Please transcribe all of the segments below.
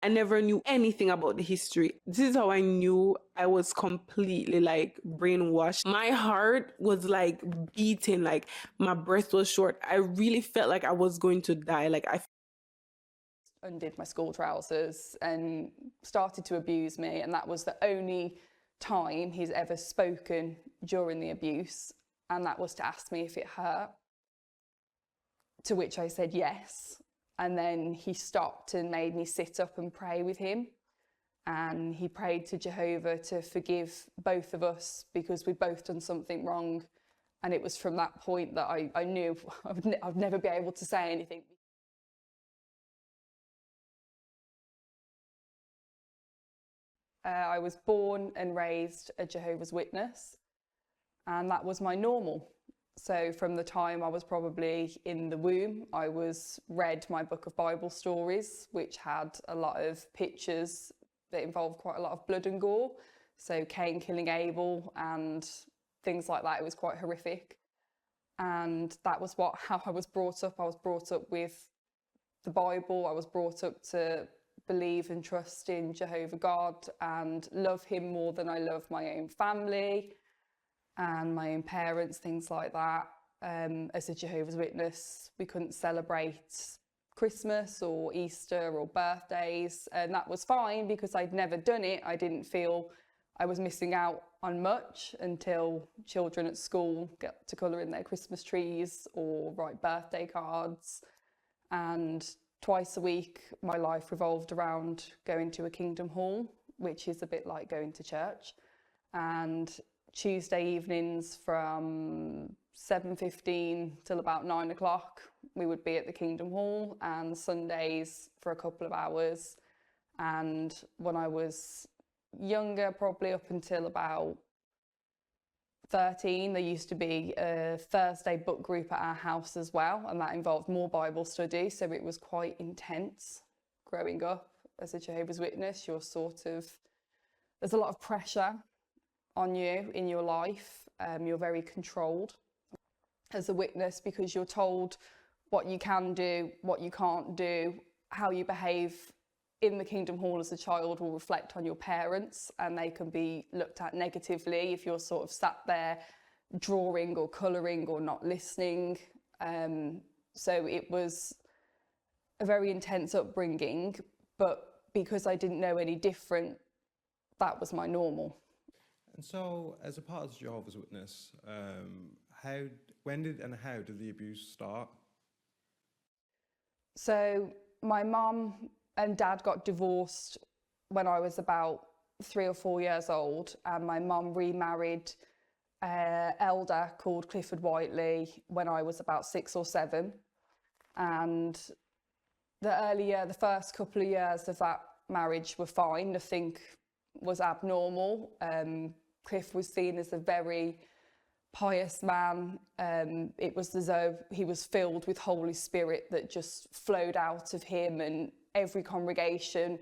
never knew anything about the history. This is how I knew I was completely like brainwashed. My heart was like beating, like my breath was short. I really felt like I was going to die. Like I undid my school trousers and started to abuse me, and that was the only time he's ever spoken during the abuse, and that was to ask me if it hurt, to which I said yes. And then he stopped and made me sit up and pray with him, and he prayed to Jehovah to forgive both of us because we'd both done something wrong. And it was from that point that I knew I'd never be able to say anything. I was born and raised a Jehovah's Witness, and that was my normal. So from the time I was probably in the womb, I was read my book of Bible stories, which had a lot of pictures that involved quite a lot of blood and gore. So Cain killing Abel and things like that. It was quite horrific. And that was how I was brought up. I was brought up with the Bible. I was brought up to believe and trust in Jehovah God and love him more than I love my own family and my own parents, things like that. As a Jehovah's Witness, we couldn't celebrate Christmas or Easter or birthdays, and that was fine because I'd never done it. I didn't feel I was missing out on much until children at school get to colour in their Christmas trees or write birthday cards. And twice a week, my life revolved around going to a Kingdom Hall, which is a bit like going to church. And Tuesday evenings from 7:15 till about 9 o'clock, we would be at the Kingdom Hall, and Sundays for a couple of hours. And when I was younger, probably up until about 13, there used to be a Thursday book group at our house as well, and that involved more Bible study, so it was quite intense growing up as a Jehovah's Witness. There's a lot of pressure on you in your life. You're very controlled as a witness because you're told what you can do, what you can't do, how you behave in the Kingdom Hall as a child will reflect on your parents, and they can be looked at negatively if you're sort of sat there drawing or colouring or not listening. So it was a very intense upbringing, but because I didn't know any different, that was my normal. And so, as a part of the Jehovah's Witness, when and how did the abuse start? So my mum and dad got divorced when I was about 3 or 4 years old, and my mum remarried an elder called Clifford Whiteley when I was about 6 or 7. And the first couple of years of that marriage were fine. Nothing was abnormal. Cliff was seen as a very pious man. It was as though he was filled with Holy Spirit that just flowed out of him, and every congregation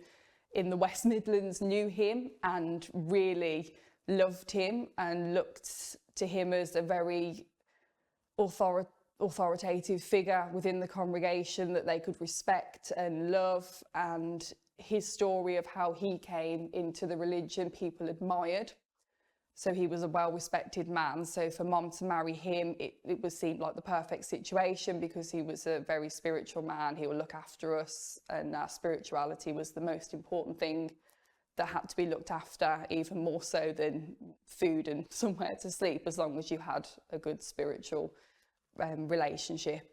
in the West Midlands knew him and really loved him and looked to him as a very authoritative figure within the congregation that they could respect and love. And his story of how he came into the religion, people admired. So he was a well-respected man. So for Mum to marry him, it was seemed like the perfect situation because he was a very spiritual man. He would look after us, and our spirituality was the most important thing that had to be looked after, even more so than food and somewhere to sleep, as long as you had a good spiritual relationship.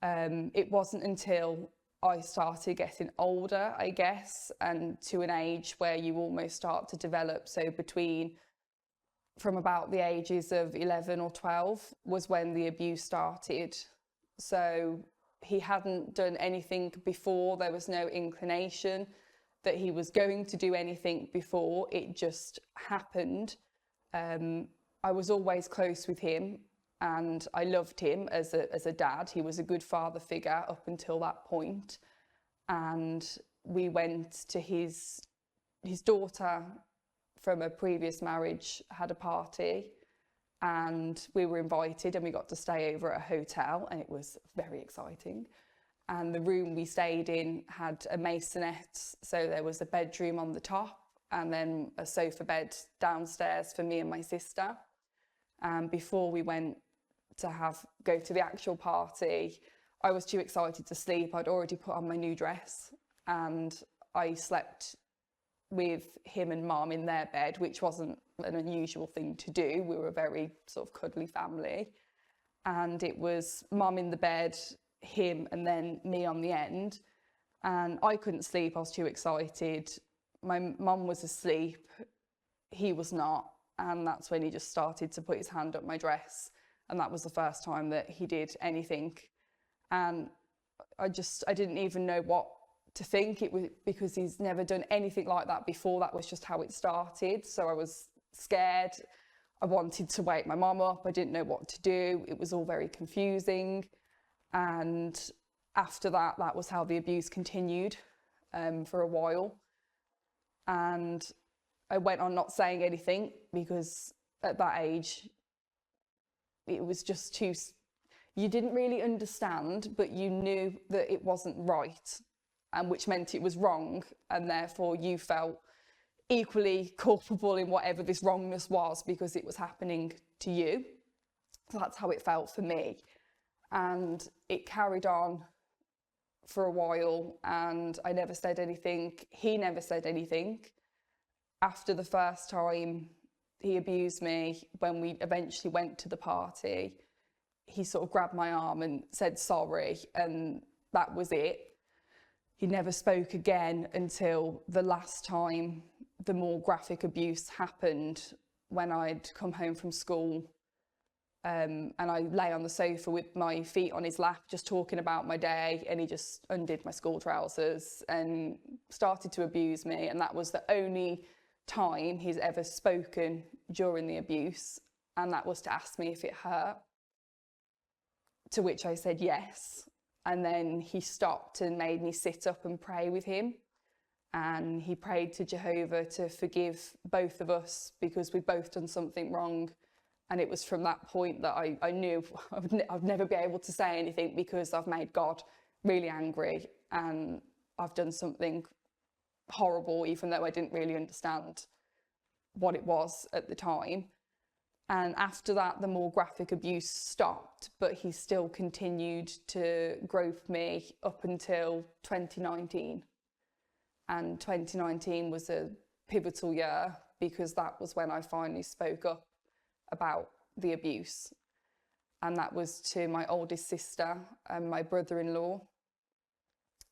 It wasn't until I started getting older, I guess, and to an age where you almost start to develop. So from about the ages of 11 or 12 was when the abuse started. So he hadn't done anything before. There was no inclination that he was going to do anything before. It just happened. I was always close with him, and I loved him as a dad. He was a good father figure up until that point. And we went to his daughter from a previous marriage had a party, and we were invited, and we got to stay over at a hotel, and it was very exciting. and the room we stayed in had a masonette, so there was a bedroom on the top and then a sofa bed downstairs for me and my sister. And before we went to go to the actual party, I was too excited to sleep. I'd already put on my new dress and I slept with him and Mum in their bed, which wasn't an unusual thing to do. We were a very sort of cuddly family. And it was Mum in the bed, him, and then me on the end. And I couldn't sleep, I was too excited. My mum was asleep, he was not. And that's when he just started to put his hand up my dress. And that was the first time that he did anything. And I didn't even know what to think. It was because he's never done anything like that before. That was just how it started. So I was scared. I wanted to wake my mum up. I didn't know what to do. It was all very confusing. And after that, that was how the abuse continued for a while. And I went on not saying anything because at that age, it was just too... You didn't really understand, but you knew that it wasn't right, and which meant it was wrong, and therefore you felt equally culpable in whatever this wrongness was because it was happening to you. So that's how it felt for me. And it carried on for a while, and I never said anything. He never said anything. After the first time he abused me, when we eventually went to the party, he sort of grabbed my arm and said sorry, and that was it. He never spoke again until the last time the more graphic abuse happened, when I'd come home from school and I lay on the sofa with my feet on his lap just talking about my day, and he just undid my school trousers and started to abuse me. And that was the only time he's ever spoken during the abuse, and that was to ask me if it hurt, to which I said yes. And then he stopped and made me sit up and pray with him. And he prayed to Jehovah to forgive both of us because we'd both done something wrong. And it was from that point that I knew I'd never be able to say anything because I've made God really angry and I've done something horrible, even though I didn't really understand what it was at the time. And after that, the more graphic abuse stopped, but he still continued to grope me up until 2019. And 2019 was a pivotal year because that was when I finally spoke up about the abuse. And that was to my oldest sister and my brother-in-law.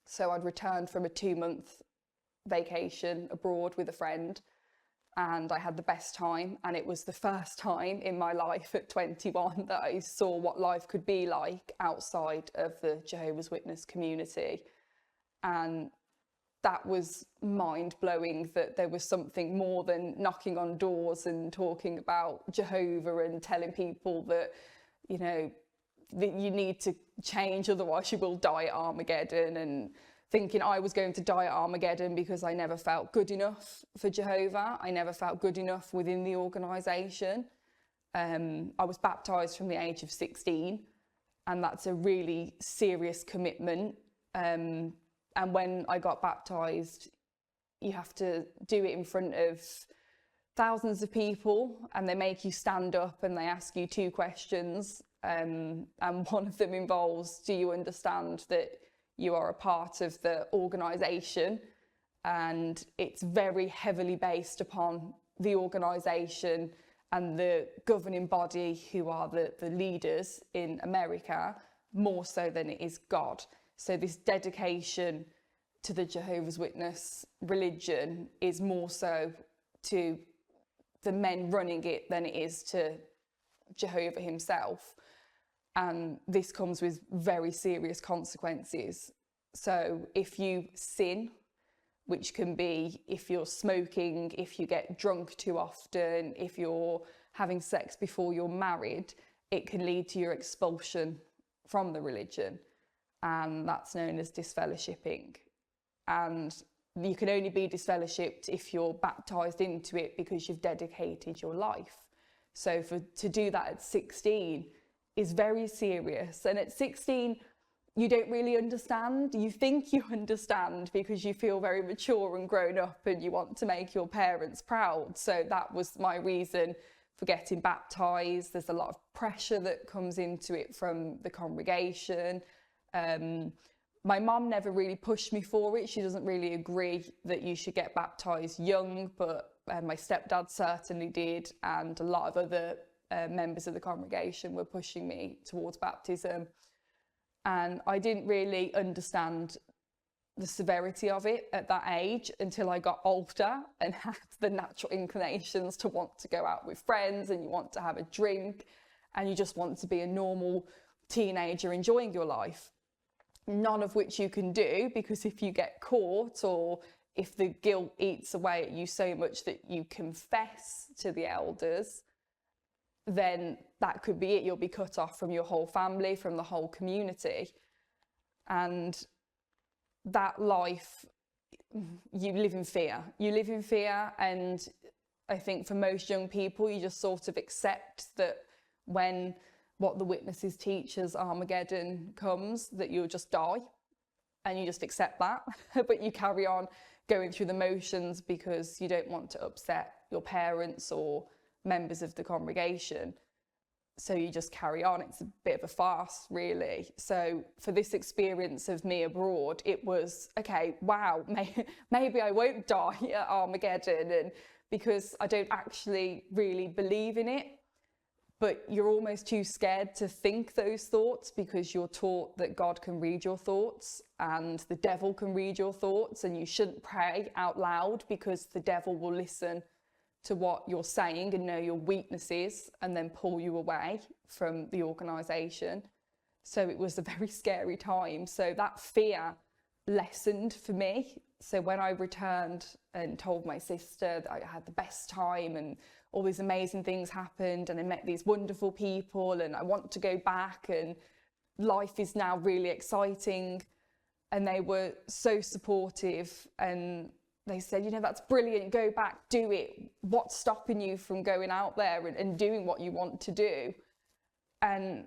So I'd returned from a 2-month vacation abroad with a friend, and I had the best time. And it was the first time in my life at 21 that I saw what life could be like outside of the Jehovah's Witness community. And that was mind-blowing, that there was something more than knocking on doors and talking about Jehovah and telling people that, you know, that you need to change, otherwise you will die at Armageddon, and thinking I was going to die at Armageddon because I never felt good enough for Jehovah. I never felt good enough within the organisation. I was baptised from the age of 16, and that's a really serious commitment. And when I got baptised, you have to do it in front of thousands of people, and they make you stand up and they ask you 2 questions. And one of them involves, do you understand that you are a part of the organisation? And it's very heavily based upon the organisation and the governing body, who are the leaders in America, more so than it is God. So this dedication to the Jehovah's Witness religion is more so to the men running it than it is to Jehovah himself. And this comes with very serious consequences. So if you sin, which can be if you're smoking, if you get drunk too often, if you're having sex before you're married, it can lead to your expulsion from the religion. And that's known as disfellowshipping. And you can only be disfellowshipped if you're baptised into it because you've dedicated your life. So to do that at 16 is very serious. And at 16, you don't really understand. You think you understand because you feel very mature and grown up and you want to make your parents proud. So that was my reason for getting baptised. There's a lot of pressure that comes into it from the congregation. My mum never really pushed me for it. She doesn't really agree that you should get baptised young, but my stepdad certainly did, and a lot of other members of the congregation were pushing me towards baptism. And I didn't really understand the severity of it at that age until I got older and had the natural inclinations to want to go out with friends, and you want to have a drink, and you just want to be a normal teenager enjoying your life. None of which you can do, because if you get caught, or if the guilt eats away at you so much that you confess to the elders, then that could be it. You'll be cut off from your whole family, from the whole community. And that life, you live in fear. You live in fear, and I think for most young people, you just sort of accept that when what the witnesses teach as Armageddon comes, that you'll just die, and you just accept that. But you carry on going through the motions because you don't want to upset your parents or members of the congregation. So you just carry on. It's a bit of a farce, really. So for this experience of me abroad, it was, okay, wow, maybe I won't die at Armageddon, and because I don't actually really believe in it. But you're almost too scared to think those thoughts, because you're taught that God can read your thoughts and the devil can read your thoughts, and you shouldn't pray out loud because the devil will listen to what you're saying and know your weaknesses and then pull you away from the organisation. So it was a very scary time. So that fear lessened for me. So when I returned and told my sister that I had the best time and all these amazing things happened and I met these wonderful people and I want to go back and life is now really exciting, and they were so supportive, and they said, you know, that's brilliant, go back, do it. What's stopping you from going out there and doing what you want to do? And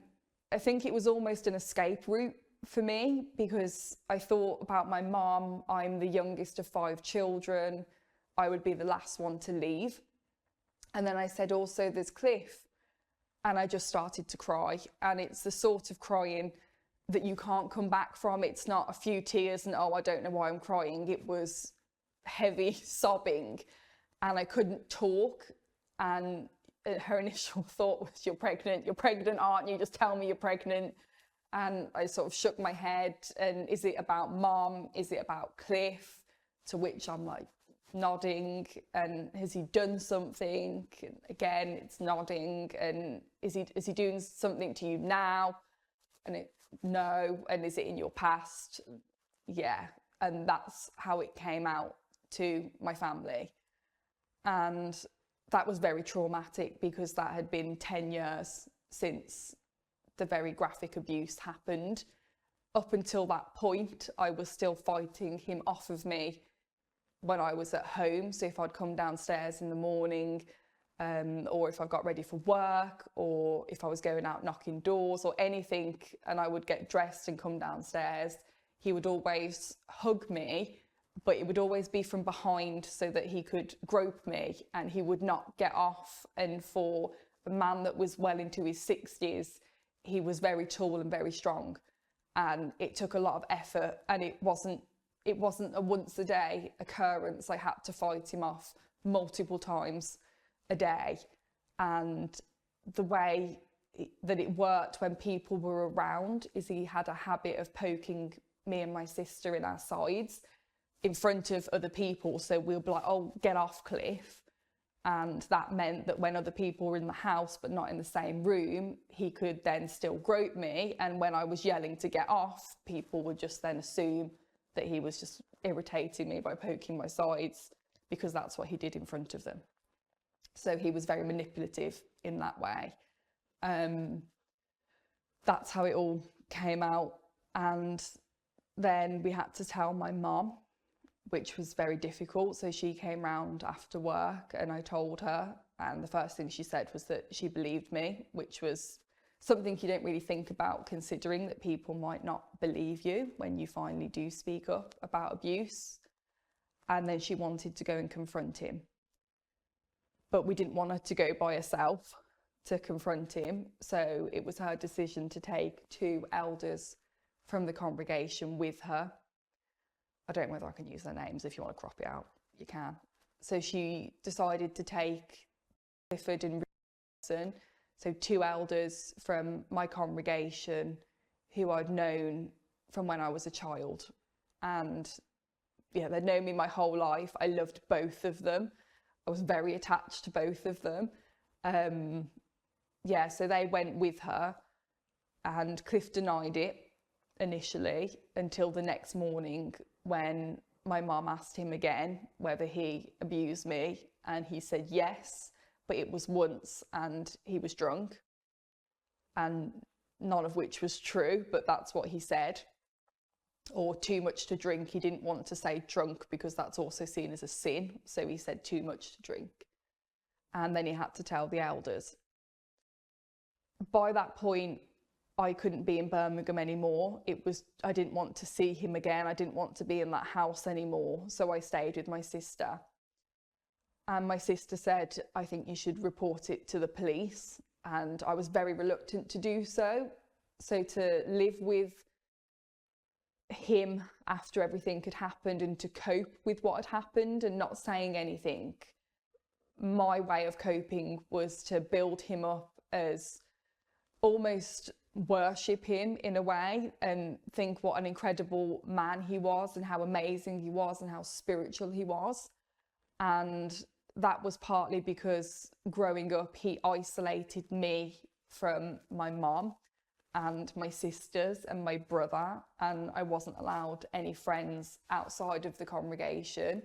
I think it was almost an escape route for me, because I thought about my mum. I'm the youngest of 5 children. I would be the last one to leave. And then I said, also, there's Cliff. And I just started to cry. And it's the sort of crying that you can't come back from. It's not a few tears and, oh, I don't know why I'm crying. It was heavy sobbing, and I couldn't talk. And her initial thought was, you're pregnant, aren't you? Just tell me you're pregnant. And I sort of shook my head, and is it about Mum? Is it about Cliff? To which I'm like nodding, and has he done something? And again, it's nodding. And is he doing something to you now? And no. And is it in your past? Yeah. And that's how it came out to my family. And that was very traumatic, because that had been 10 years since the very graphic abuse happened. Up until that point, I was still fighting him off of me when I was at home. So if I'd come downstairs in the morning, or if I got ready for work, or if I was going out knocking doors or anything, and I would get dressed and come downstairs, he would always hug me, but it would always be from behind so that he could grope me, and he would not get off. And for a man that was well into his 60s, he was very tall and very strong, and it took a lot of effort, and it wasn't a once a day occurrence. I had to fight him off multiple times a day. And the way that it worked when people were around is he had a habit of poking me and my sister in our sides in front of other people. So we'll be like, oh, get off, Cliff. And that meant that when other people were in the house but not in the same room, he could then still grope me. And when I was yelling to get off, people would just then assume that he was just irritating me by poking my sides, because that's what he did in front of them. So he was very manipulative in that way. That's how it all came out. And then we had to tell my mum, which was very difficult. So she came round after work and I told her, and the first thing she said was that she believed me, which was something you don't really think about, considering that people might not believe you when you finally do speak up about abuse. And then she wanted to go and confront him. But we didn't want her to go by herself to confront him. So it was her decision to take 2 elders from the congregation with her. I don't know whether I can use their names. If you want to crop it out, you can. So she decided to take Clifford and Richardson, so 2 elders from my congregation who I'd known from when I was a child. And yeah, they'd known me my whole life. I loved both of them. I was very attached to both of them. So they went with her, and Cliff denied it initially until the next morning when my mum asked him again whether he abused me, and he said yes, but it was once and he was drunk, and none of which was true, but that's what he said. Or too much to drink. He didn't want to say drunk because that's also seen as a sin, so he said too much to drink. And then he had to tell the elders. By that point, I couldn't be in Birmingham anymore. I didn't want to see him again. I didn't want to be in that house anymore. So I stayed with my sister. And my sister said, I think you should report it to the police. And I was very reluctant to do so. So to live with him after everything had happened and to cope with what had happened and not saying anything, my way of coping was to build him up, as almost worship him in a way, and think what an incredible man he was and how amazing he was and how spiritual he was. And that was partly because growing up he isolated me from my mum and my sisters and my brother, and I wasn't allowed any friends outside of the congregation,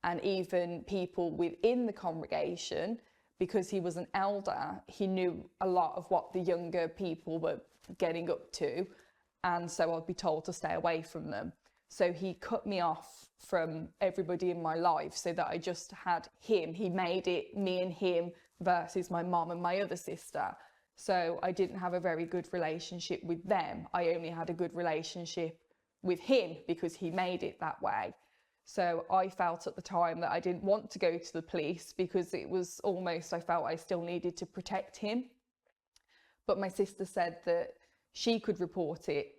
and even people within the congregation, because he was an elder, he knew a lot of what the younger people were getting up to, and so I'd be told to stay away from them. So he cut me off from everybody in my life so that I just had him. He made it me and him versus my mum and my other sister. So I didn't have a very good relationship with them. I only had a good relationship with him because he made it that way. So I felt at the time that I didn't want to go to the police because it was almost, I felt I still needed to protect him. But my sister said that she could report it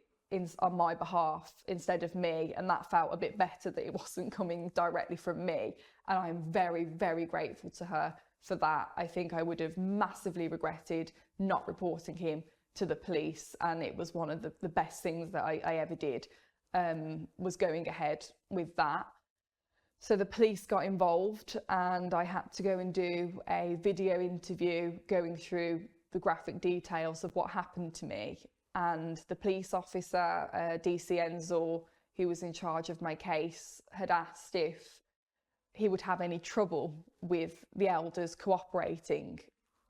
on my behalf instead of me, and that felt a bit better that it wasn't coming directly from me. And I'm very, very grateful to her for that. I think I would have massively regretted not reporting him to the police, and it was one of the best things that I ever did, was going ahead with that. So the police got involved, and I had to go and do a video interview going through the graphic details of what happened to me. And the police officer, DC Enzel, who was in charge of my case, had asked if he would have any trouble with the elders cooperating.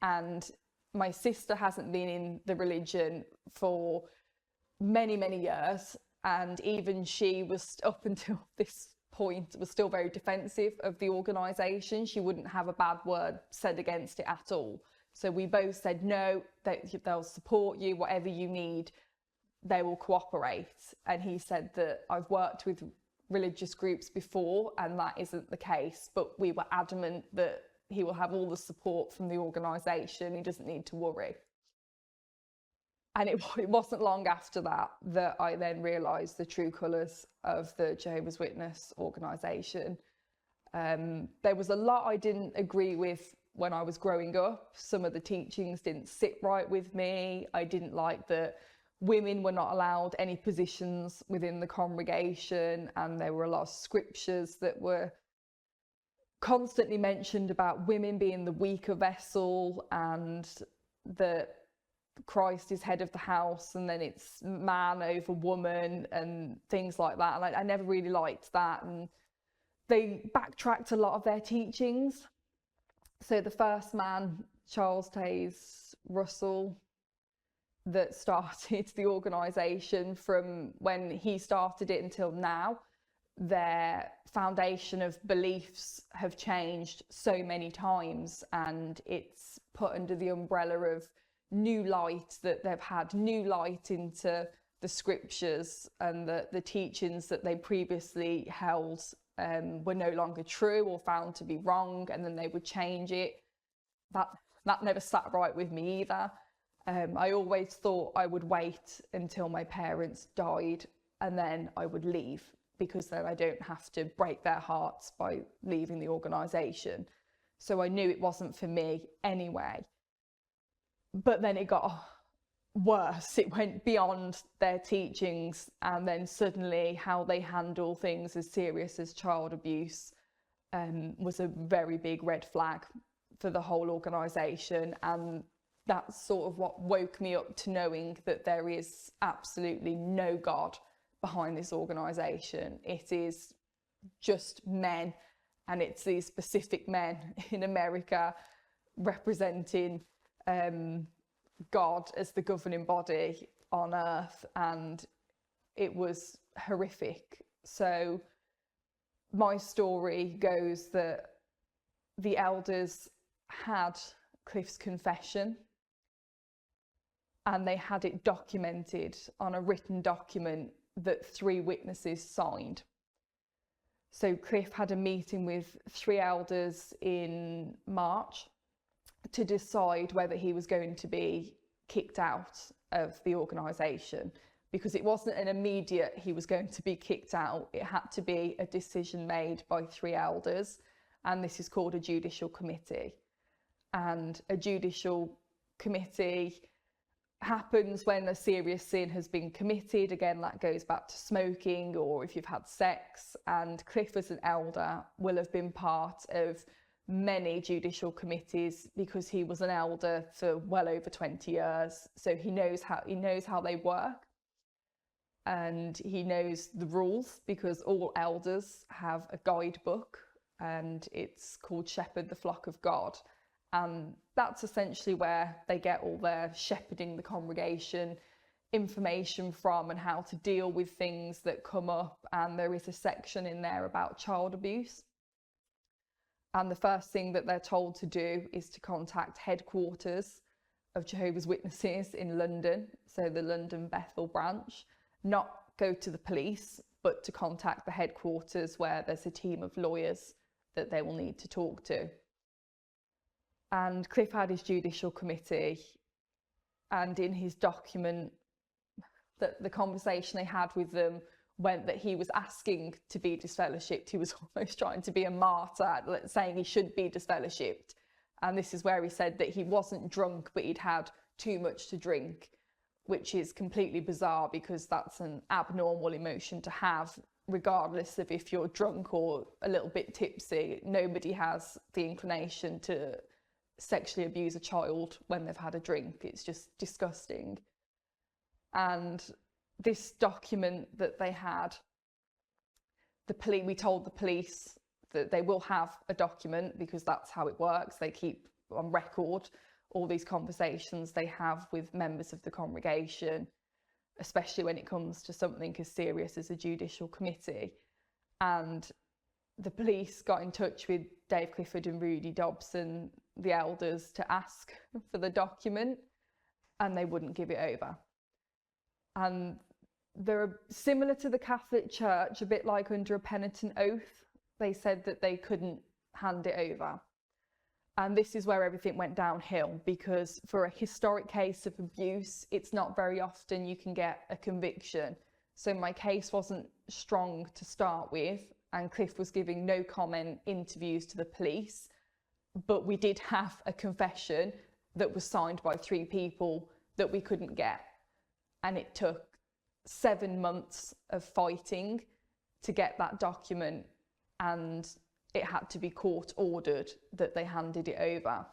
And my sister hasn't been in the religion for many, many years, and even she was, up until this point, was still very defensive of the organisation. She wouldn't have a bad word said against it at all. So we both said, no, they'll support you, whatever you need, they will cooperate. And he said that I've worked with religious groups before and that isn't the case, but we were adamant that he will have all the support from the organisation, he doesn't need to worry. And it wasn't long after that that I then realised the true colours of the Jehovah's Witness organisation. There was a lot I didn't agree with when I was growing up. Some of the teachings didn't sit right with me. I didn't like that women were not allowed any positions within the congregation, and there were a lot of scriptures that were constantly mentioned about women being the weaker vessel, and that Christ is head of the house, and then it's man over woman and things like that. And I never really liked that, and they backtracked a lot of their teachings. So the first man, Charles Taze Russell, that started the organisation, from when he started it until now, their foundation of beliefs have changed so many times, and it's put under the umbrella of new light, that they've had new light into the scriptures, and the teachings that they previously held were no longer true or found to be wrong, and then they would change it. That never sat right with me either. I always thought I would wait until my parents died and then I would leave, because then I don't have to break their hearts by leaving the organisation. So I knew it wasn't for me anyway. But then it got worse. It went beyond their teachings, and then suddenly how they handle things as serious as child abuse was a very big red flag for the whole organisation. And that's sort of what woke me up to knowing that there is absolutely no God behind this organisation. It is just men, and it's these specific men in America representing God as the governing body on earth, and it was horrific. So my story goes that the elders had Cliff's confession, and they had it documented on a written document that 3 witnesses signed. So Cliff had a meeting with 3 elders in March to decide whether he was going to be kicked out of the organisation, because it wasn't an immediate he was going to be kicked out. It had to be a decision made by 3 elders, and this is called a judicial committee. And a judicial committee happens when a serious sin has been committed. Again, that goes back to smoking, or if you've had sex. And Cliff, as an elder, will have been part of many judicial committees because he was an elder for well over 20 years. So he knows how they work, and he knows the rules, because all elders have a guidebook, and it's called Shepherd the Flock of God. And that's essentially where they get all their shepherding the congregation information from, and how to deal with things that come up. And there is a section in there about child abuse. And the first thing that they're told to do is to contact headquarters of Jehovah's Witnesses in London, so the London Bethel branch, not go to the police, but to contact the headquarters, where there's a team of lawyers that they will need to talk to. And Cliff had his judicial committee, and in his document, that the conversation they had with them went that he was asking to be disfellowshipped. He was almost trying to be a martyr, saying he should be disfellowshipped. And this is where he said that he wasn't drunk, but he'd had too much to drink, which is completely bizarre, because that's an abnormal emotion to have, regardless of if you're drunk or a little bit tipsy. Nobody has the inclination to sexually abuse a child when they've had a drink. It's just disgusting. And this document that they had, we told the police that they will have a document, because that's how it works. They keep on record all these conversations they have with members of the congregation, especially when it comes to something as serious as a judicial committee. And the police got in touch with Dave Clifford and Rudy Dobson, the elders, to ask for the document, and they wouldn't give it over. And they're similar to the Catholic Church, a bit like under a penitent oath. They said that they couldn't hand it over. And this is where everything went downhill, because for a historic case of abuse, it's not very often you can get a conviction. So my case wasn't strong to start with, and Cliff was giving no comment interviews to the police. But we did have a confession that was signed by 3 people that we couldn't get. And it took 7 months of fighting to get that document, and it had to be court ordered that they handed it over.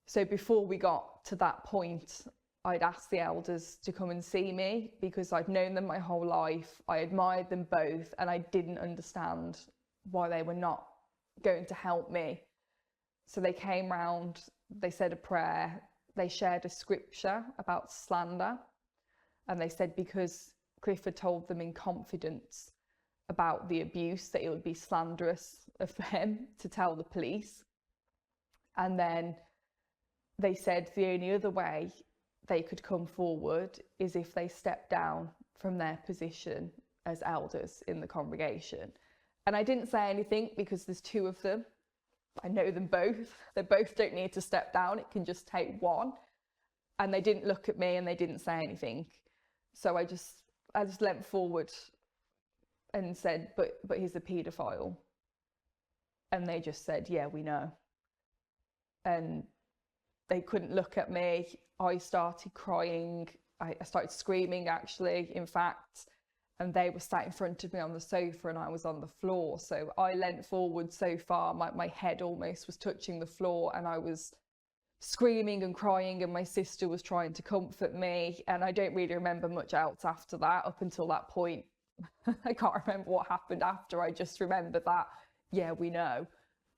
So before we got to that point, I'd asked the elders to come and see me, because I'd known them my whole life. I admired them both, and I didn't understand why they were not going to help me. So they came round, they said a prayer, they shared a scripture about slander, and they said because Cliff had told them in confidence about the abuse, that it would be slanderous of them to tell the police. And then they said the only other way they could come forward is if they stepped down from their position as elders in the congregation. And I didn't say anything because there's two of them. I know them both. They both don't need to step down. It can just take one. And they didn't look at me and they didn't say anything. So I just leant forward and said, but he's a paedophile. And they just said, yeah, we know. And they couldn't look at me. I started crying. I started screaming, actually, in fact. And they were sat in front of me on the sofa and I was on the floor. So I leant forward so far, my head almost was touching the floor, and I was screaming and crying, and my sister was trying to comfort me. And I don't really remember much else after that, up until that point. I can't remember what happened after. I just remember that, yeah, we know.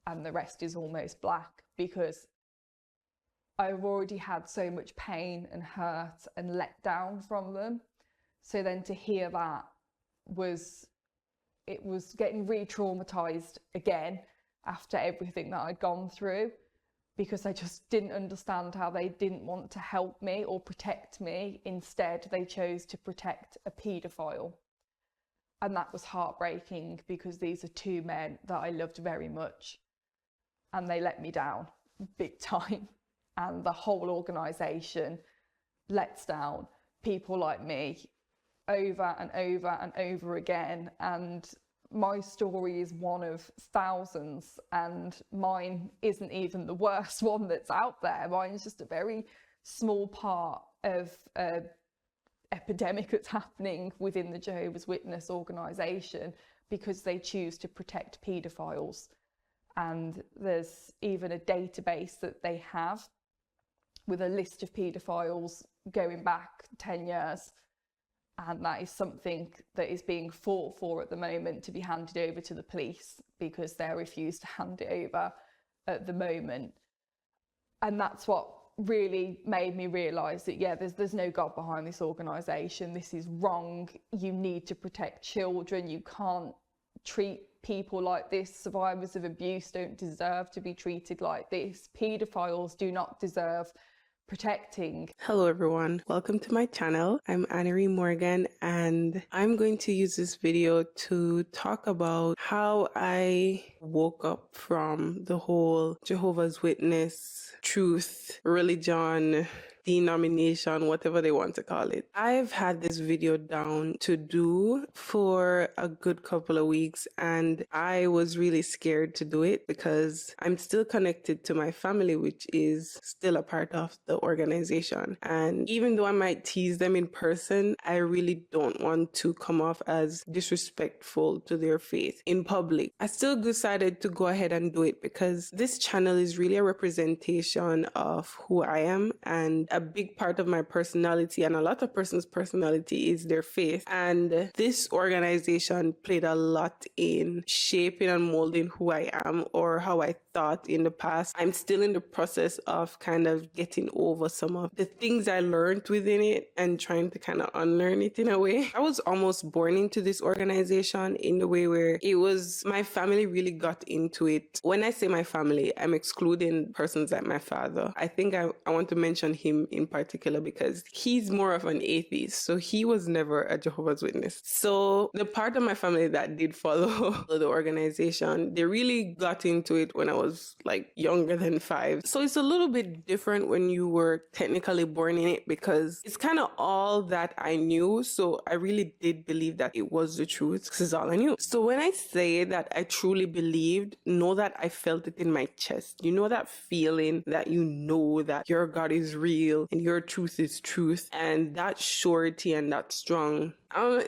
And the rest is almost black, because I've already had so much pain and hurt and let down from them. So then to hear that it was getting re-traumatized again after everything that I'd gone through, because I just didn't understand how they didn't want to help me or protect me. Instead, they chose to protect a paedophile. And that was heartbreaking, because these are two men that I loved very much, and they let me down big time. And the whole organisation lets down people like me over and over and over again. And my story is one of thousands, and mine isn't even the worst one that's out there. Mine is just a very small part of an epidemic that's happening within the Jehovah's Witness organisation, because they choose to protect paedophiles. And there's even a database that they have with a list of paedophiles going back 10 years. And that is something that is being fought for at the moment, to be handed over to the police, because they refuse to hand it over at the moment. And that's what really made me realise that, yeah, there's no God behind this organisation. This is wrong. You need to protect children. You can't treat people like this. Survivors of abuse don't deserve to be treated like this. Paedophiles do not deserve protecting. Hello everyone, welcome to my channel. I'm Annery Morgan, and I'm going to use this video to talk about how I woke up from the whole Jehovah's Witness, truth, religion, denomination, whatever they want to call it. I've had this video down to do for a good couple of weeks, and I was really scared to do it because I'm still connected to my family, which is still a part of the organization. And even though I might tease them in person, I really don't want to come off as disrespectful to their faith in public. I still decided to go ahead and do it because this channel is really a representation of who I am, and a big part of my personality, and a lot of person's personality, is their faith. And this organization played a lot in shaping and molding who I am, or how I thought in the past. I'm still in the process of kind of getting over some of the things I learned within it and trying to kind of unlearn it in a way. I was almost born into this organization in the way where it was my family really got into it. When I say my family, I'm excluding persons like my father. I think I want to mention him in particular because he's more of an atheist, so he was never a Jehovah's Witness. So the part of my family that did follow the organization, they really got into it when I was like younger than 5. So it's a little bit different when you were technically born in it, because it's kind of all that I knew. So I really did believe that it was the truth. This is all I knew. So when I say that I truly believed, know that I felt it in my chest. You know that feeling that you know that your God is real and your truth is truth, and that surety and that strong,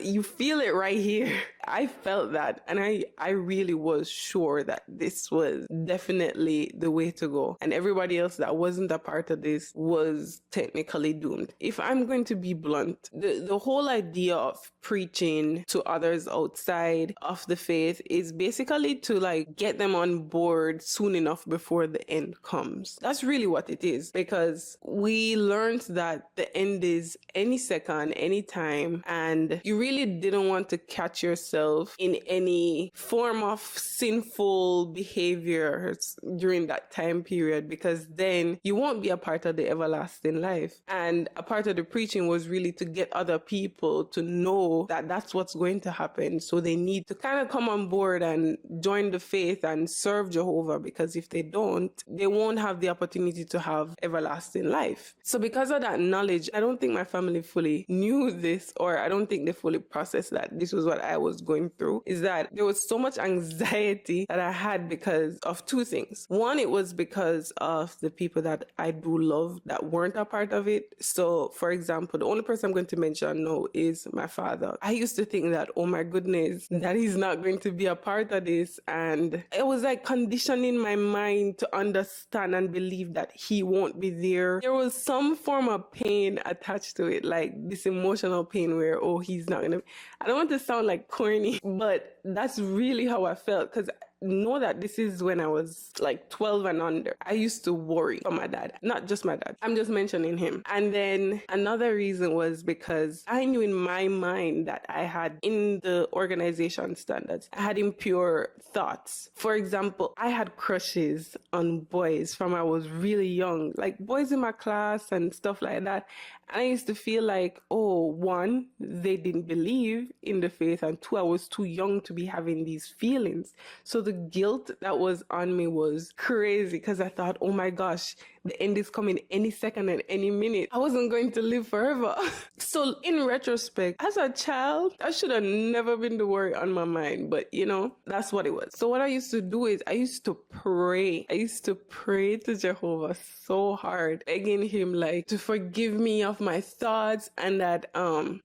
you feel it right here. I felt that, and I really was sure that this was definitely the way to go, and everybody else that wasn't a part of this was technically doomed. If I'm going to be blunt, the whole idea of preaching to others outside of the faith is basically to like get them on board soon enough before the end comes. That's really what it is, because we learned that the end is any second, any time, and you really didn't want to catch yourself yourself in any form of sinful behaviors during that time period, because then you won't be a part of the everlasting life. And a part of the preaching was really to get other people to know that that's what's going to happen. So they need to kind of come on board and join the faith and serve Jehovah, because if they don't, they won't have the opportunity to have everlasting life. So because of that knowledge, I don't think my family fully knew this, or I don't think they fully processed that this was what I was going through, is that there was so much anxiety that I had because of two things. One, it was because of the people that I do love that weren't a part of it. So for example, the only person I'm going to mention now is my father. I used to think that, oh my goodness, that he's not going to be a part of this. And it was like conditioning my mind to understand and believe that he won't be there. There was some form of pain attached to it, like this emotional pain where, oh, he's not gonna. I don't want to sound like corny, but that's really how I felt, because know that this is when I was like 12 and under. I used to worry for my dad, not just my dad. I'm just mentioning him. And then another reason was because I knew in my mind that I had, in the organization standards, I had impure thoughts. For example, I had crushes on boys from I was really young, like boys in my class and stuff like that. I used to feel like, oh, one, they didn't believe in the faith, and two, I was too young to be having these feelings. So the guilt that was on me was crazy, because I thought, oh my gosh, the end is coming any second and any minute. I wasn't going to live forever. So in retrospect, as a child, that should have never been the worry on my mind, but you know, that's what it was. So what I used to do is I used to pray. I used to pray to Jehovah so hard, begging him like to forgive me of my thoughts, and that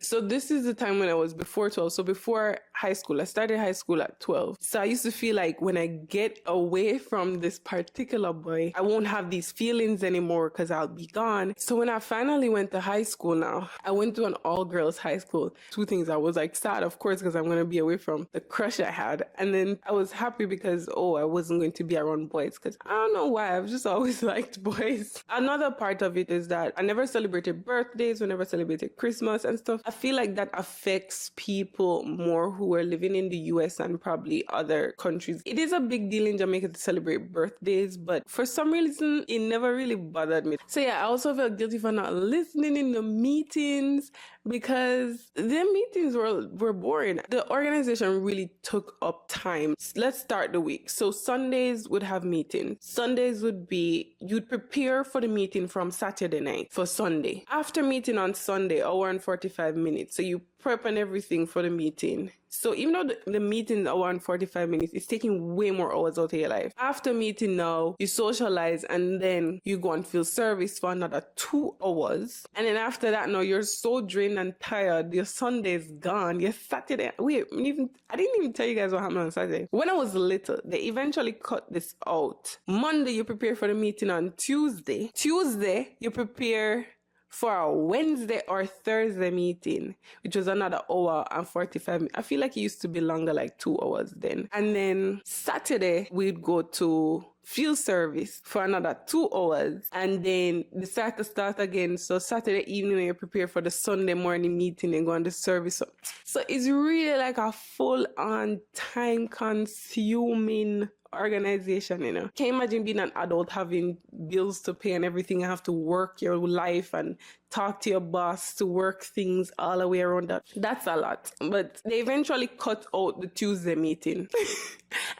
so this is the time when I was before 12. So before high school, I started high school at 12. So I used to feel like when I get away from this particular boy, I won't have these feelings anymore because I'll be gone. So when I finally went to high school now, I went to an all-girls high school. Two things, I was like sad, of course, because I'm going to be away from the crush I had. And then I was happy because, oh, I wasn't going to be around boys, because I don't know why, I've just always liked boys. Another part of it is that I never celebrated birthdays, we never celebrated Christmas and stuff. I feel like that affects people more who are living in the US and probably other countries. It is a big deal in Jamaica to celebrate birthdays, but for some reason, it never really bothered me. So yeah, I also felt guilty for not listening in the meetings, because the meetings were boring. The organization really took up time. Let's start the week. So Sundays would have meetings. Sundays would be, you'd prepare for the meeting from Saturday night for Sunday. After meeting on Sunday, hour and 45 minutes. So you prep and everything for the meeting. So even though the meeting hour and 45 minutes, it's taking way more hours out of your life. After meeting now, you socialize, and then you go and fill service for another 2 hours. And then after that, now you're so drained and tired. Your Sunday's gone. Your Saturday. Wait, I didn't even tell you guys what happened on Saturday. When I was little, they eventually cut this out. Monday, you prepare for the meeting on Tuesday. Tuesday, you prepare for a Wednesday or Thursday meeting, which was another hour and 45 minutes. I feel like it used to be longer, like 2 hours then. And then Saturday, we'd go to field service for another 2 hours, and then decide to start again. So Saturday evening, you prepare for the Sunday morning meeting and go on the service. So it's really like a full-on time-consuming organization, you know. Can you imagine being an adult, having bills to pay and everything? You have to work your life and talk to your boss to work things all the way around that. That's a lot. But they eventually cut out the Tuesday meeting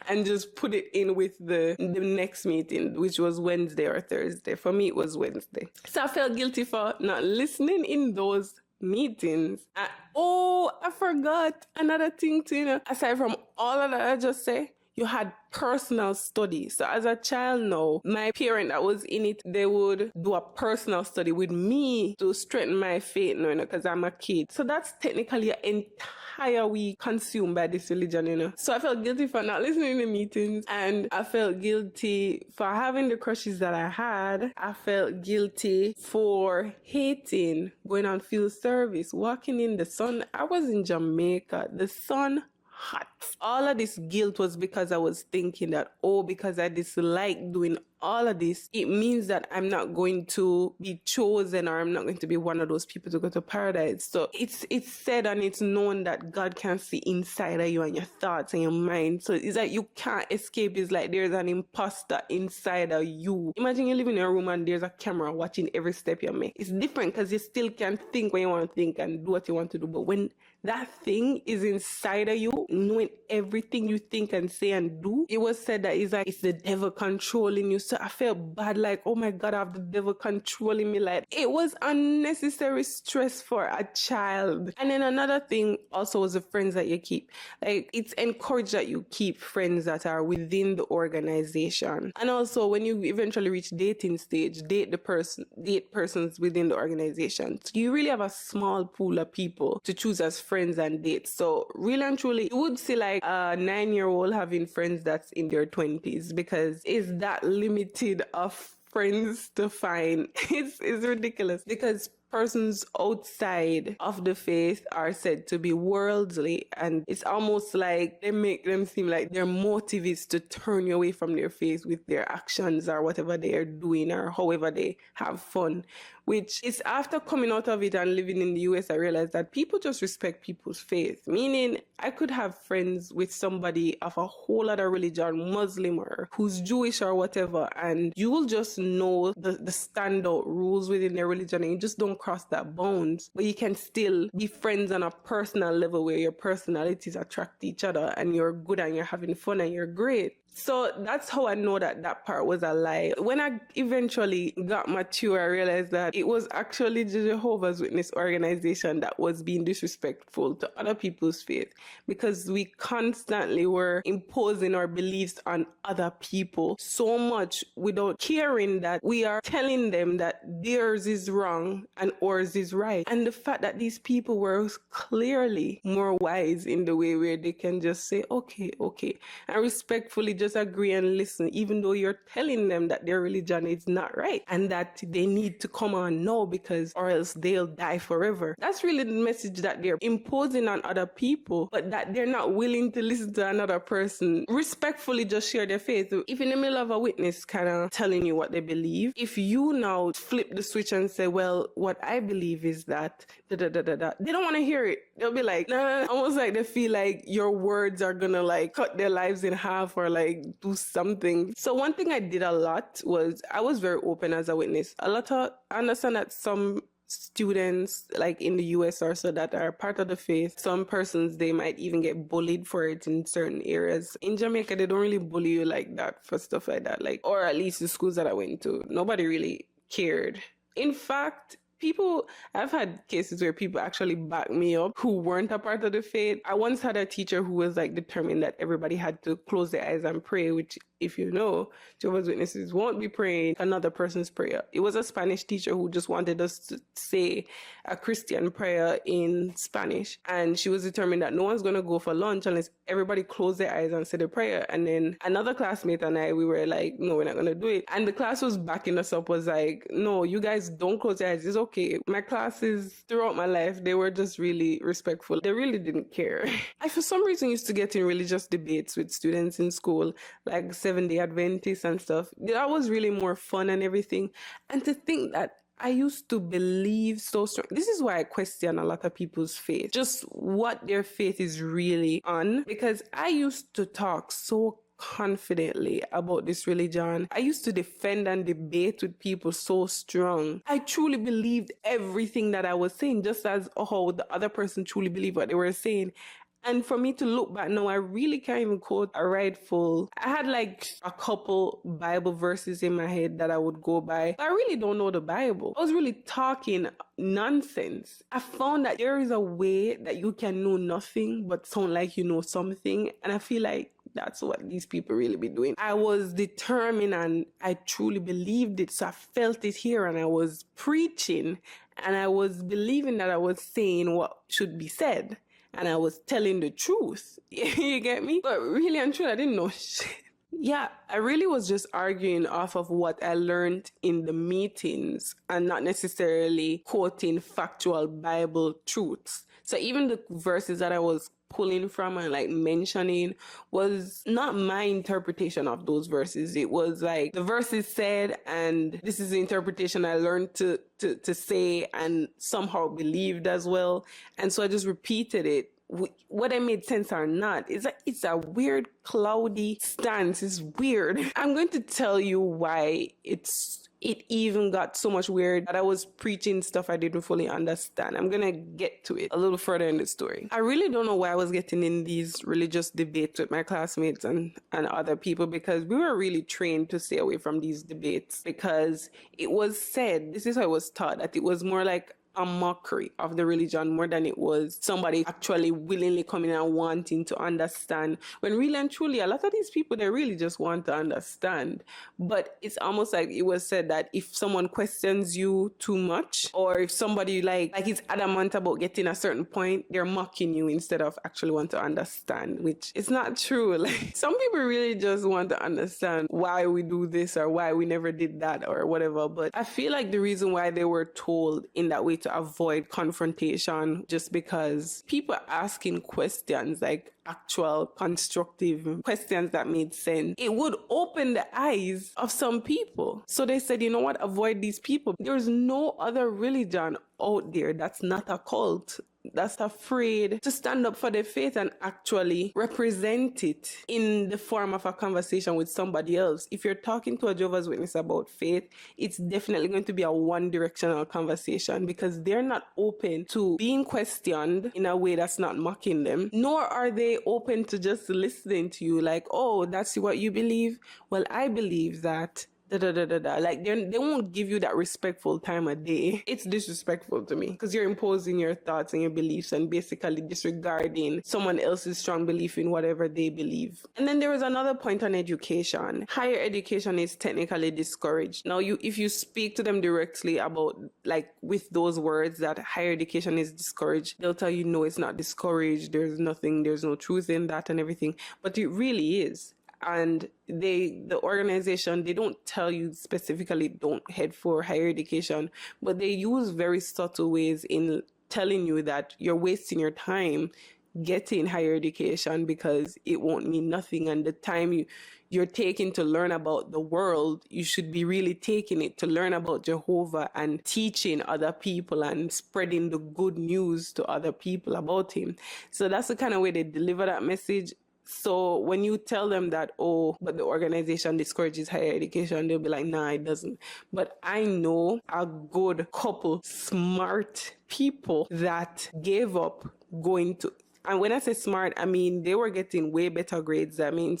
and just put it in with the next meeting, which was Wednesday or Thursday. For me, it was Wednesday. So I felt guilty for not listening in those meetings. I forgot another thing too, you know. Aside from all of that I just say, you had personal study. So as a child now, my parent that was in it, they would do a personal study with me to strengthen my faith, you know, because I'm a kid. So that's technically an entire week consumed by this religion, you know. So I felt guilty for not listening to meetings, and I felt guilty for having the crushes that I had. I felt guilty for hating going on field service, walking in the sun. I was in Jamaica. The sun hot. All of this guilt was because I was thinking that, oh, because I dislike doing all of this, it means that I'm not going to be chosen, or I'm not going to be one of those people to go to paradise. So it's said and it's known that God can see inside of you and your thoughts and your mind. So it's like you can't escape. It's like there's an imposter inside of you. Imagine you live in a room and there's a camera watching every step you make. It's different because you still can think when you want to think and do what you want to do. But when that thing is inside of you, knowing everything you think and say and do, it was said that it's like it's the devil controlling you. So I felt bad, like, oh my God, I have the devil controlling me. Like, it was unnecessary stress for a child. And then another thing also was the friends that you keep. Like, it's encouraged that you keep friends that are within the organization. And also, when you eventually reach dating stage, date persons within the organization. So you really have a small pool of people to choose as friends and dates. So really and truly, you would see like a 9-year-old having friends that's in their 20s, because it's that limited of friends to find. It's ridiculous, because persons outside of the faith are said to be worldly, and it's almost like they make them seem like their motive is to turn you away from their faith with their actions or whatever they are doing or however they have fun. Which is, after coming out of it and living in the US, I realized that people just respect people's faith. Meaning, I could have friends with somebody of a whole other religion, Muslim or who's Jewish or whatever, and you will just know the standout rules within their religion, and you just don't cross that bounds. But you can still be friends on a personal level where your personalities attract each other and you're good and you're having fun and you're great. So that's how I know that that part was a lie. When I eventually got mature, I realized that it was actually the Jehovah's Witness organization that was being disrespectful to other people's faith, because we constantly were imposing our beliefs on other people so much without caring that we are telling them that theirs is wrong and ours is right. And the fact that these people were clearly more wise in the way where they can just say, okay, and respectfully just agree and listen, even though you're telling them that their religion is not right and that they need to come on now, because or else they'll die forever. That's really the message that they're imposing on other people, but that they're not willing to listen to another person respectfully just share their faith. If in the middle of a witness kind of telling you what they believe, if you now flip the switch and say, well, what I believe is that they don't want to hear it. They'll be like, nah, almost like they feel like your words are gonna like cut their lives in half or like do something. So one thing I did a lot was I was very open as a witness. I understand that some students like in the US or so that are part of the faith, some persons, they might even get bullied for it in certain areas. In Jamaica, they don't really bully you like that for stuff like that, like, or at least the schools that I went to, nobody really cared. In fact, I've had cases where people actually back me up who weren't a part of the faith. I once had a teacher who was like determined that everybody had to close their eyes and pray, which, if you know, Jehovah's Witnesses won't be praying another person's prayer. It was a Spanish teacher who just wanted us to say a Christian prayer in Spanish. And she was determined that no one's going to go for lunch unless everybody closed their eyes and said a prayer. And then another classmate and I, we were like, no, we're not going to do it. And the class was backing us up, was like, no, you guys don't close your eyes. It's okay. My classes throughout my life, they were just really respectful. They really didn't care. I, for some reason, used to get in religious debates with students in school, like Seventh-day Adventists and stuff. That was really more fun and everything. And to think that I used to believe so strong. This is why I question a lot of people's faith, just what their faith is really on, because I used to talk so confidently about this religion. I used to defend and debate with people so strong. I truly believed everything that I was saying, just as how the other person truly believed what they were saying. And for me to look back now, I really can't even quote a rightful. I had like a couple Bible verses in my head that I would go by. I really don't know the Bible. I was really talking nonsense. I found that there is a way that you can know nothing but sound like you know something. And I feel like that's what these people really be doing. I was determined and I truly believed it. So I felt it here and I was preaching and I was believing that I was saying what should be said. And I was telling the truth. You get me? But really and truly, I didn't know shit. Yeah, I really was just arguing off of what I learned in the meetings and not necessarily quoting factual Bible truths. So even the verses that I was pulling from and like mentioning was not my interpretation of those verses. It was like the verses said, and this is the interpretation I learned to say and somehow believed as well. And so I just repeated it. Whether it made sense or not, it's a weird, cloudy stance. It's weird. I'm going to tell you why it even got so much weird that I was preaching stuff I didn't fully understand. I'm gonna get to it a little further in the story. I really don't know why I was getting in these religious debates with my classmates and other people, because we were really trained to stay away from these debates, because it was said, this is how I was taught, that it was more like a mockery of the religion more than it was somebody actually willingly coming and wanting to understand, when really and truly a lot of these people, they really just want to understand. But it's almost like it was said that if someone questions you too much, or if somebody like is adamant about getting a certain point, they're mocking you instead of actually want to understand, which is not true. Like, some people really just want to understand why we do this or why we never did that or whatever. But I feel like the reason why they were told in that way to avoid confrontation, just because people asking questions, like actual constructive questions that made sense, it would open the eyes of some people. So they said, you know what, avoid these people. There's no other religion out there that's not a cult, that's afraid to stand up for their faith and actually represent it in the form of a conversation with somebody else. If you're talking to a Jehovah's Witness about faith, it's definitely going to be a one-directional conversation, because they're not open to being questioned in a way that's not mocking them, nor are they open to just listening to you like, oh, that's what you believe? Well, I believe that da da da da da. Like, they won't give you that respectful time of day. It's disrespectful to me, because you're imposing your thoughts and your beliefs and basically disregarding someone else's strong belief in whatever they believe. And then there was another point on education. Higher education is technically discouraged. Now, if you speak to them directly about, like, with those words that higher education is discouraged, they'll tell you, no, it's not discouraged. There's no truth in that and everything. But it really is. And the organization, they don't tell you specifically don't head for higher education, but they use very subtle ways in telling you that you're wasting your time getting higher education because it won't mean nothing. And the time you're taking to learn about the world, you should be really taking it to learn about Jehovah and teaching other people and spreading the good news to other people about him. So that's the kind of way they deliver that message. So when you tell them that, oh, but the organization discourages higher education, they'll be like, nah, it doesn't. But I know a good couple smart people that gave up going to, and when I say smart, I mean they were getting way better grades than me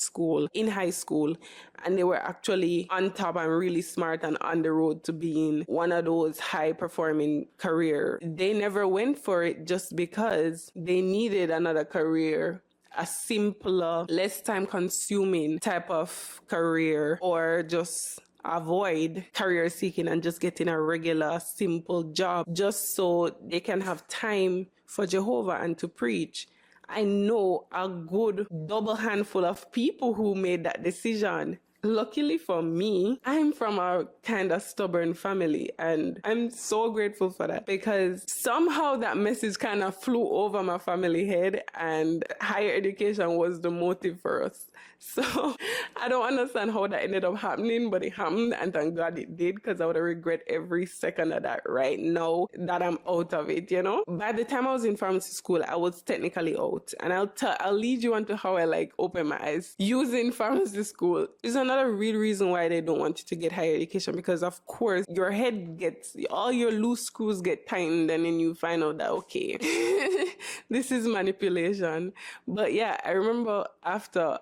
in high school, and they were actually on top and really smart and on the road to being one of those high-performing career. They never went for it just because they needed another career, a simpler, less time-consuming type of career, or just avoid career seeking and just getting a regular, simple job just so they can have time for Jehovah and to preach. I know a good double handful of people who made that decision. Luckily for me, I'm from a kind of stubborn family, and I'm so grateful for that, because somehow that message kind of flew over my family head, and higher education was the motive for us. So I don't understand how that ended up happening, but it happened, and thank God it did, because I would regret every second of that right now that I'm out of it, you know? By the time I was in pharmacy school, I was technically out, and I'll lead you on to how I open my eyes. Using pharmacy school is another real reason why they don't want you to get higher education, because of course your head all your loose screws get tightened, and then you find out that, okay, this is manipulation. But yeah, I remember after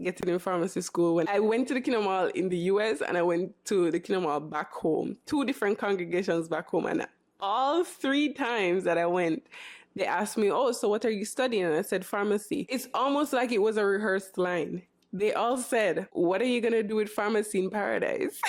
getting in pharmacy school, when I went to the Kingdom Hall in the US and I went to the Kingdom Hall back home, 2 different congregations back home, and all 3 times that I went, they asked me, oh, so what are you studying? And I said pharmacy. It's almost like it was a rehearsed line. They all said, what are you going to do with pharmacy in paradise?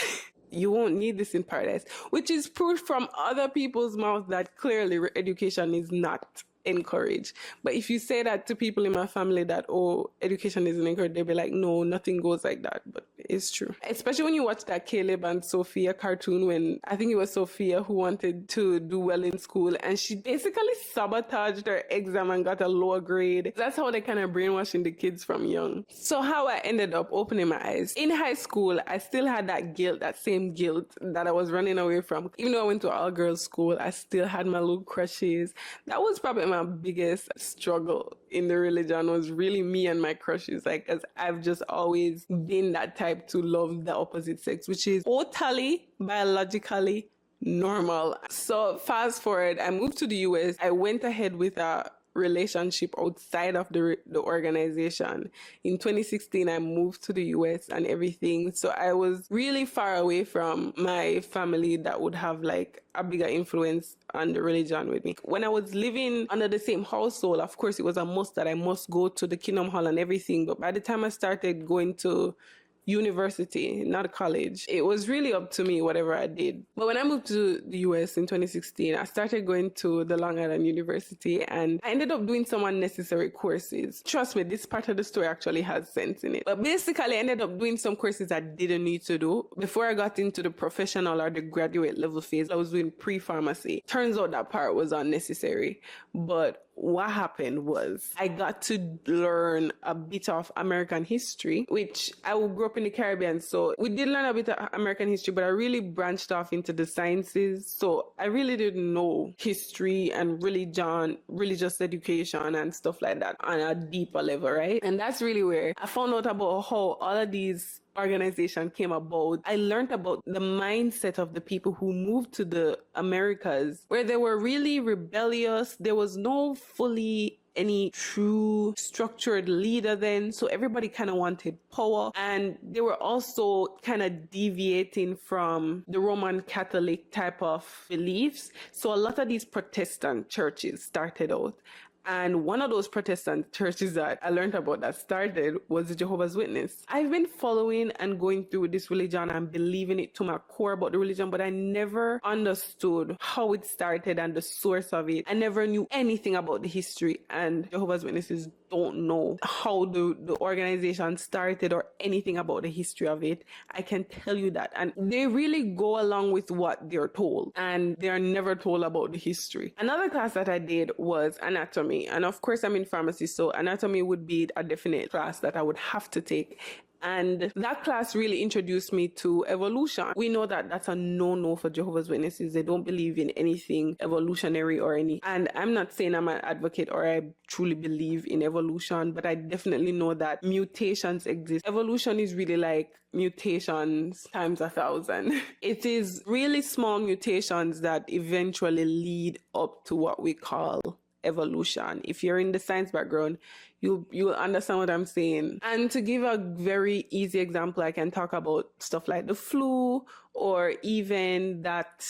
You won't need this in paradise, which is proof from other people's mouths that clearly education is not encouraged. But if you say that to people in my family that, oh, education isn't encouraged, they'll be like, no, nothing goes like that. But it's true. Especially when you watch that Caleb and Sophia cartoon, when I think it was Sophia who wanted to do well in school and she basically sabotaged her exam and got a lower grade. That's how they kind of brainwashing the kids from young. So how I ended up opening my eyes. In high school, I still had that guilt, that same guilt that I was running away from. Even though I went to all girls school, I still had my little crushes. That was probably my biggest struggle in the religion, was really me and my crushes. Like, as I've just always been that type to love the opposite sex, which is totally biologically normal. So fast forward, I moved to the US. I went ahead with a relationship outside of the organization. In 2016, I moved to the US and everything. So I was really far away from my family that would have like a bigger influence on the religion with me. When I was living under the same household, of course, it was a must that I must go to the Kingdom Hall and everything. But by the time I started going to university, not college, it was really up to me whatever I did. But when I moved to the US in 2016, I started going to the Long Island University and I ended up doing some unnecessary courses. Trust me, this part of the story actually has sense in it. But basically, I ended up doing some courses I didn't need to do. Before I got into the professional or the graduate level phase, I was doing pre-pharmacy. Turns out that part was unnecessary. But what happened was I got to learn a bit of American history, which I grew up in the Caribbean. So we did learn a bit of American history, but I really branched off into the sciences. So I really didn't know history and religion, religious education and stuff like that on a deeper level, right? And that's really where I found out about how all of these organization came about. I learned about the mindset of the people who moved to the Americas, where they were really rebellious. There was no fully any true structured leader then. So everybody kind of wanted power. And they were also kind of deviating from the Roman Catholic type of beliefs. So a lot of these Protestant churches started out. And one of those Protestant churches that I learned about that started was the Jehovah's Witness. I've been following and going through this religion and believing it to my core about the religion, but I never understood how it started and the source of it. I never knew anything about the history, and Jehovah's Witnesses don't know how the organization started or anything about the history of it. I can tell you that. And they really go along with what they're told, and they're never told about the history. Another class that I did was anatomy. And of course, I'm in pharmacy, so anatomy would be a definite class that I would have to take. And that class really introduced me to evolution. We know that that's a no-no for Jehovah's Witnesses. They don't believe in anything evolutionary or any. And I'm not saying I'm an advocate or I truly believe in evolution, but I definitely know that mutations exist. Evolution is really like mutations times 1,000. It is really small mutations that eventually lead up to what we call evolution. If you're in the science background, you'll understand what I'm saying. And to give a very easy example, I can talk about stuff like the flu, or even that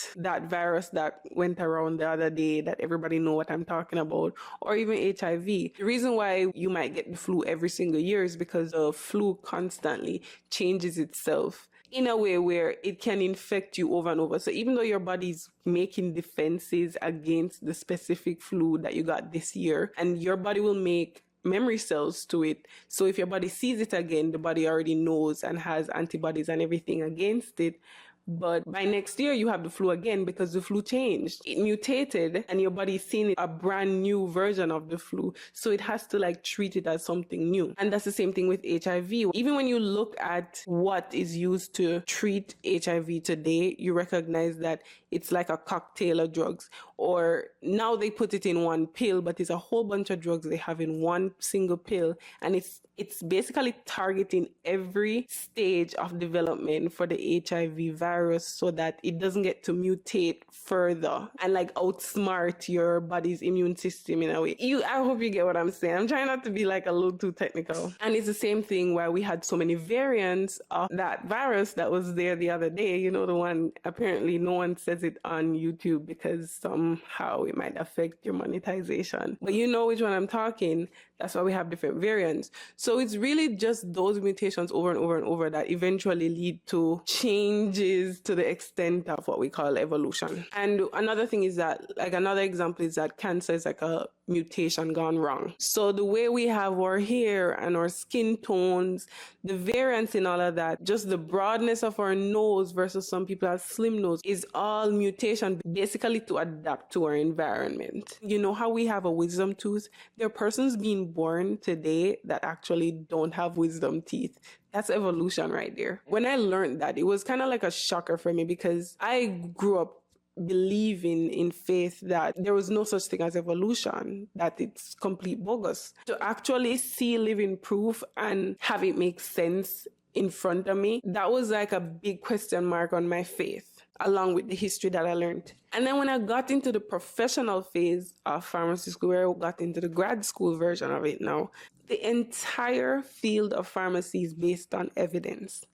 virus that went around the other day that everybody know what I'm talking about, or even HIV. The reason why you might get the flu every single year is because the flu constantly changes itself in a way where it can infect you over and over. So even though your body's making defenses against the specific flu that you got this year, and your body will make memory cells to it. So if your body sees it again, the body already knows and has antibodies and everything against it. But by next year, you have the flu again because the flu changed. It mutated and your body is seeing a brand new version of the flu. So it has to like treat it as something new. And that's the same thing with HIV. Even when you look at what is used to treat HIV today, you recognize that it's like a cocktail of drugs. Or now they put it in one pill, but it's a whole bunch of drugs they have in one single pill. And it's basically targeting every stage of development for the HIV virus so that it doesn't get to mutate further and like outsmart your body's immune system in a way. I hope you get what I'm saying. I'm trying not to be like a little too technical. And it's the same thing where we had so many variants of that virus that was there the other day. You know, the one apparently no one says it on YouTube because somehow it might affect your monetization. But you know which one I'm talking. That's why we have different variants. So it's really just those mutations over and over and over that eventually lead to changes to the extent of what we call evolution. And another thing is that, like another example is that cancer is like a mutation gone wrong. So the way we have our hair and our skin tones, the variance in all of that, just the broadness of our nose versus some people have slim nose, is all mutation basically to adapt to our environment. You know how we have a wisdom tooth? There are persons being born today that actually don't have wisdom teeth. That's evolution right there. When I learned that, it was kind of like a shocker for me because I grew up believing in faith that there was no such thing as evolution, that it's complete bogus. To actually see living proof and have it make sense in front of me, that was like a big question mark on my faith, along with the history that I learned. And then when I got into the professional phase of pharmacy school, where I got into the grad school version of it now, the entire field of pharmacy is based on evidence.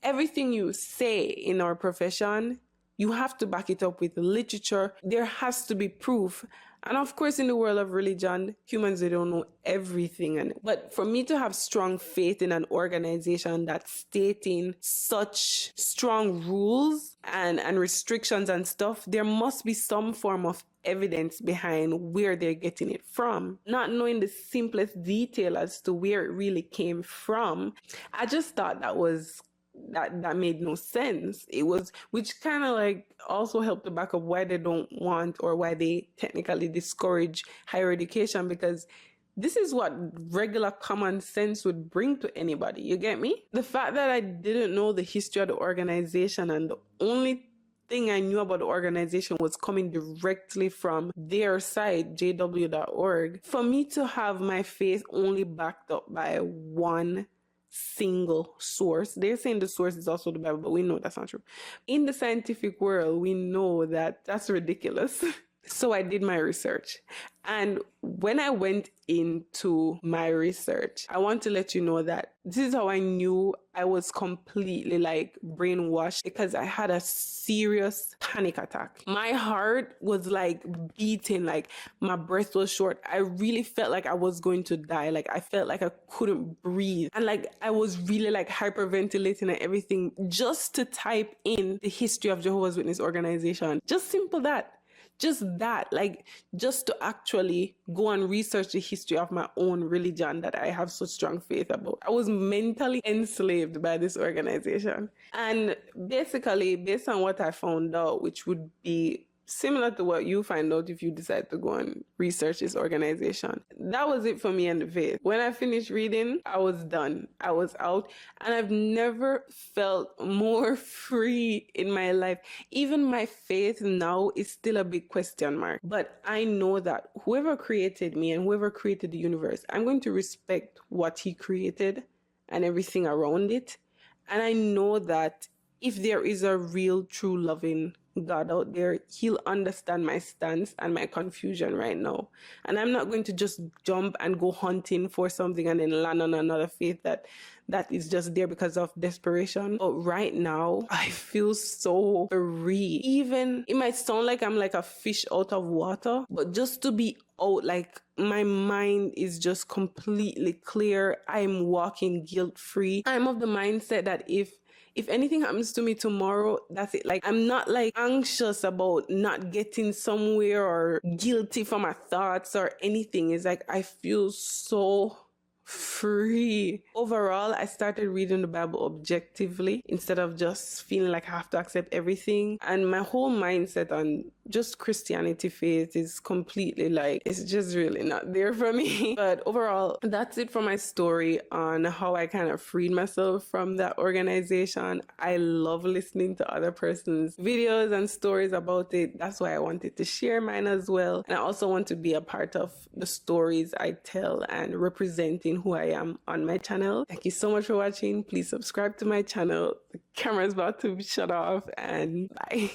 Everything you say in our profession, you have to back it up with literature. There has to be proof. And of course, in the world of religion, humans, they don't know everything. But for me to have strong faith in an organization that's stating such strong rules and restrictions and stuff, there must be some form of evidence behind where they're getting it from. Not knowing the simplest detail as to where it really came from, I just thought that made no sense. It was, which kind of like also helped to back up why they don't want, or why they technically discourage higher education, because this is what regular common sense would bring to anybody. You get me? The fact that I didn't know the history of the organization, and the only thing I knew about the organization was coming directly from their site, jw.org, for me to have my faith only backed up by one single source. They're saying the source is also the Bible, but we know that's not true. In the scientific world, we know that that's ridiculous. So I did my research. And when I went into my research, I want to let you know that this is how I knew I was completely like brainwashed, because I had a serious panic attack. My heart was like beating, like my breath was short. I really felt like I was going to die. Like I felt like I couldn't breathe. And like I was really like hyperventilating and everything just to type in the history of Jehovah's Witness organization. Just simple that. Just that, like, just to actually go and research the history of my own religion that I have such strong faith about. I was mentally enslaved by this organization. And basically, based on what I found out, which would be similar to what you find out if you decide to go and research this organization. That was it for me and the faith. When I finished reading, I was done. I was out, and I've never felt more free in my life. Even my faith now is still a big question mark. But I know that whoever created me and whoever created the universe, I'm going to respect what he created and everything around it. And I know that if there is a real, true, loving God out there, he'll understand my stance and my confusion right now. And I'm not going to just jump and go hunting for something and then land on another faith that is just there because of desperation. But right now, I feel so free. Even, it might sound like I'm like a fish out of water, but just to be out, like my mind is just completely clear. I'm walking guilt-free. I'm of the mindset that if anything happens to me tomorrow, that's it. Like, I'm not like anxious about not getting somewhere or guilty for my thoughts or anything. It's like, I feel so free. Overall, I started reading the Bible objectively instead of just feeling like I have to accept everything. And my whole mindset on just Christianity faith is completely like, it's just really not there for me. But overall, that's it for my story on how I kind of freed myself from that organization. I love listening to other person's videos and stories about it. That's why I wanted to share mine as well. And I also want to be a part of the stories I tell and representing who I am on my channel. Thank you so much for watching. Please subscribe to my channel. The camera's about to shut off, and bye.